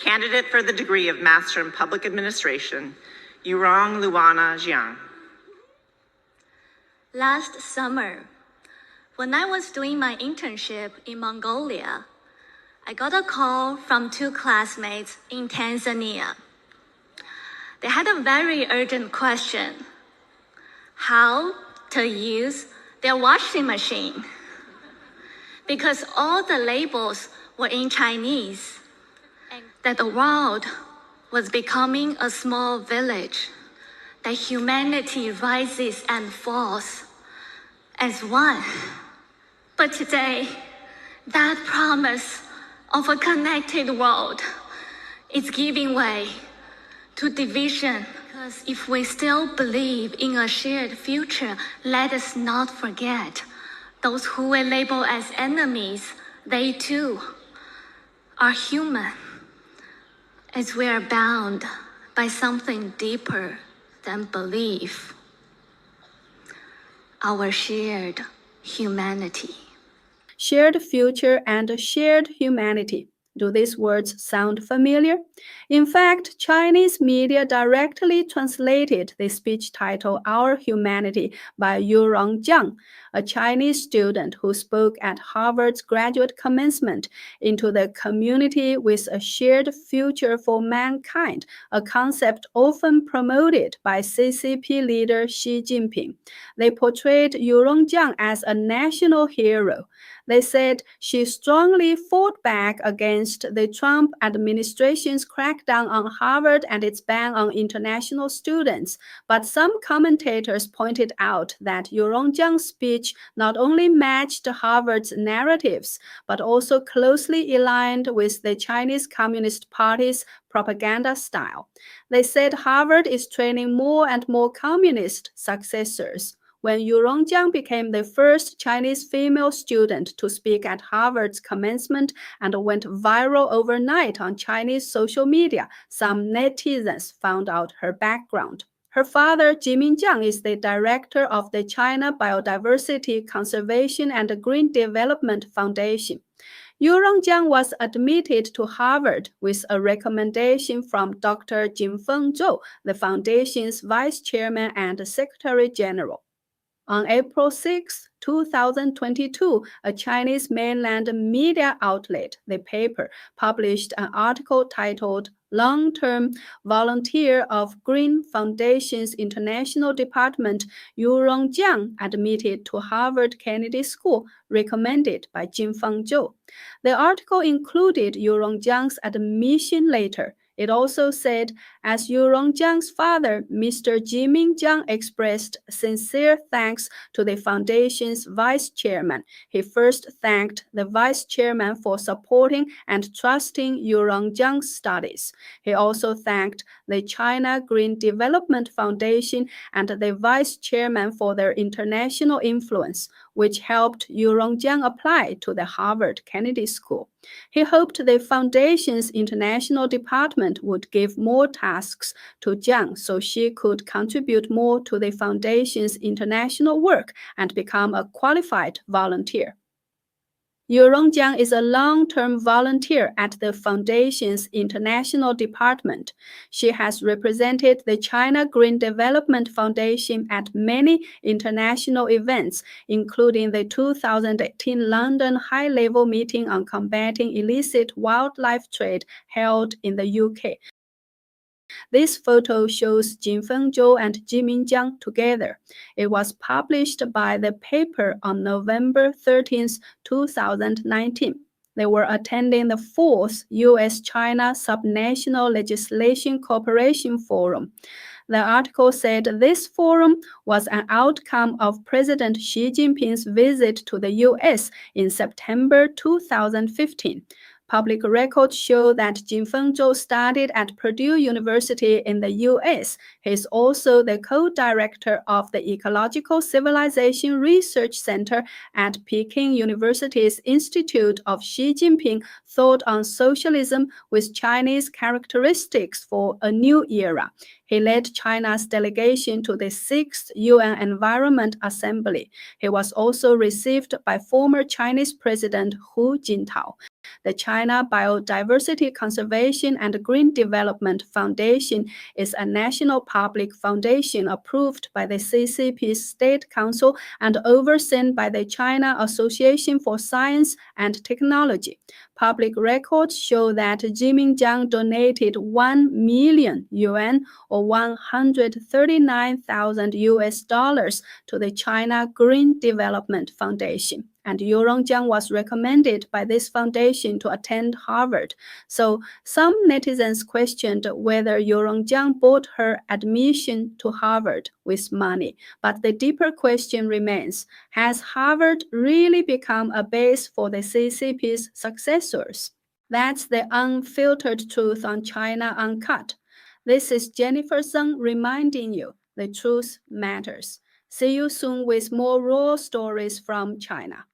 Candidate for the degree of Master in Public Administration, Yurong Jiang. Last summer, when I was doing my internship in Mongolia, I got a call from 2 classmates in Tanzania. They had a very urgent question: how to use their washing machine. Because all the labels were in Chinese, and that the world was becoming a small village, that humanity rises and falls as one. But today, that promise of a connected world is giving way to division. Because if we still believe in a shared future, let us not forget those who we label as enemies, they too are human, as we are bound by something deeper than belief, our shared humanity. Shared future and shared humanity. Do these words sound familiar? In fact, Chinese media directly translated the speech title Our Humanity by Yurong Jiang, a Chinese student who spoke at Harvard's graduate commencement, into the community with a shared future for mankind, a concept often promoted by CCP leader Xi Jinping. They portrayed Yurong Jiang as a national hero. They said she strongly fought back against the Trump administration's crackdown on Harvard and its ban on international students. But some commentators pointed out that Yurong Jiang's speech not only matched Harvard's narratives, but also closely aligned with the Chinese Communist Party's propaganda style. They said Harvard is training more and more communist successors. When Yurong Jiang became the first Chinese female student to speak at Harvard's commencement and went viral overnight on Chinese social media, some netizens found out her background. Her father, Jimin Jang, is the director of the China Biodiversity Conservation and Green Development Foundation. Yurong Jiang was admitted to Harvard with a recommendation from Dr. Jingfeng Zhou, the foundation's vice chairman and secretary general. On April 6, 2022, a Chinese mainland media outlet, The Paper, published an article titled Long-Term Volunteer of Green Foundation's International Department, Yurong Jiang, admitted to Harvard Kennedy School, recommended by Jingfeng Zhou. The article included Yurong Jiang's admission letter. It also said, as Yurong Jiang's father, Mr. Jimin Jang, expressed sincere thanks to the foundation's vice chairman. He first thanked the vice chairman for supporting and trusting Yurong Jiang's studies. He also thanked the China Green Development Foundation and the vice chairman for their international influence, which helped Yurong Jiang apply to the Harvard Kennedy School. He hoped the foundation's international department would give more tasks to Jiang so she could contribute more to the foundation's international work and become a qualified volunteer. Yurong Jiang is a long-term volunteer at the Foundation's International Department. She has represented the China Green Development Foundation at many international events, including the 2018 London High-Level Meeting on Combating Illicit Wildlife Trade held in the UK. This photo shows Jingfeng Zhou and Jimin Jang together. It was published by The Paper on November 13, 2019. They were attending the 4th U.S.-China Subnational Legislation Cooperation Forum. The article said this forum was an outcome of President Xi Jinping's visit to the U.S. in September 2015. Public records show that Jingfeng Zhou studied at Purdue University in the U.S. He is also the co-director of the Ecological Civilization Research Center at Peking University's Institute of Xi Jinping Thought on Socialism with Chinese Characteristics for a New Era. He led China's delegation to the 6th UN Environment Assembly. He was also received by former Chinese President Hu Jintao. The China Biodiversity Conservation and Green Development Foundation is a national public foundation approved by the CCP's State Council and overseen by the China Association for Science and Technology. Public records show that Jimin Jang donated 1 million yuan or $139,000 to the China Green Development Foundation. And Yurong Jiang was recommended by this foundation to attend Harvard. So some netizens questioned whether Yurong Jiang bought her admission to Harvard with money. But the deeper question remains, has Harvard really become a base for the CCP's successors? That's the unfiltered truth on China Uncut. This is Jennifer Zeng reminding you the truth matters. See you soon with more raw stories from China.